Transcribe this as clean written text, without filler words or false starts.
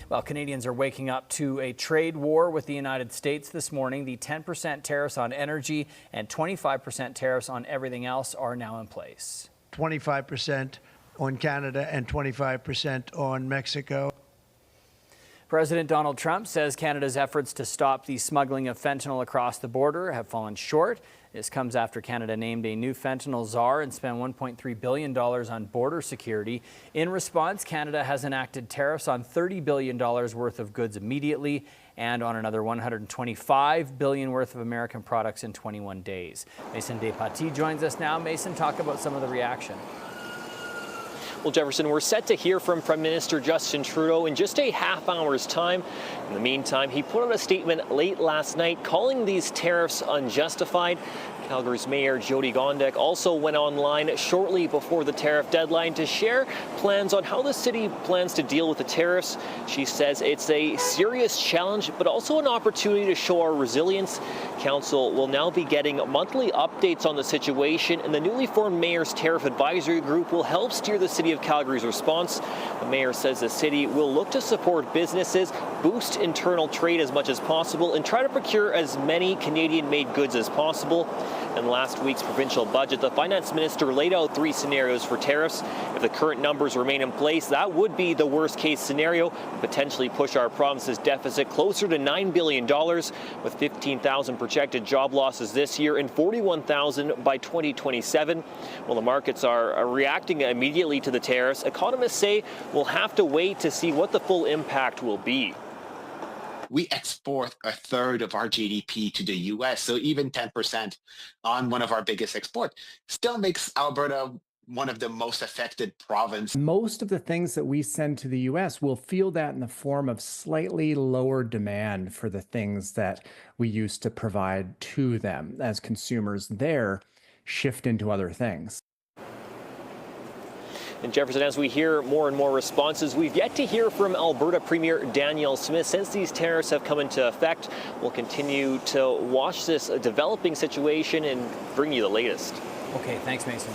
Well, Canadians are waking up to a trade war with the United States this morning. The 10% tariffs on energy and 25% tariffs on everything else are now in place. 25% on Canada and 25% on Mexico. President Donald Trump says Canada's efforts to stop the smuggling of fentanyl across the border have fallen short. This comes after Canada named a new fentanyl czar and spent $1.3 billion on border security. In response, Canada has enacted tariffs on $30 billion worth of goods immediately and on another $125 billion worth of American products in 21 days. Mason DePatie joins us now. Mason, talk about some of the reaction. Well, Jefferson, we're set to hear from Prime Minister Justin Trudeau in just a half hour's time. In the meantime, he put out a statement late last night calling these tariffs unjustified. Calgary's Mayor Jyoti Gondek also went online shortly before the tariff deadline to share plans on how the city plans to deal with the tariffs. She says it's a serious challenge, but also an opportunity to show our resilience. Council will now be getting monthly updates on the situation, and the newly formed Mayor's Tariff Advisory Group will help steer the City of Calgary's response. The mayor says the city will look to support businesses, boost internal trade as much as possible, and try to procure as many Canadian-made goods as possible. In last week's provincial budget, the finance minister laid out 3 scenarios for tariffs. If the current numbers remain in place, that would be the worst-case scenario, potentially push our province's deficit closer to $9 billion, with 15,000 projected job losses this year and 41,000 by 2027. Well, the markets are reacting immediately to the tariffs. Economists say we'll have to wait to see what the full impact will be. We export a third of our GDP to the US, so even 10% on one of our biggest exports still makes Alberta one of the most affected provinces. Most of the things that we send to the US will feel that in the form of slightly lower demand for the things that we used to provide to them as consumers there shift into other things. And Jefferson, as we hear more and more responses, we've yet to hear from Alberta Premier Danielle Smith. Since these tariffs have come into effect, we'll continue to watch this developing situation and bring you the latest. Okay, thanks, Mason.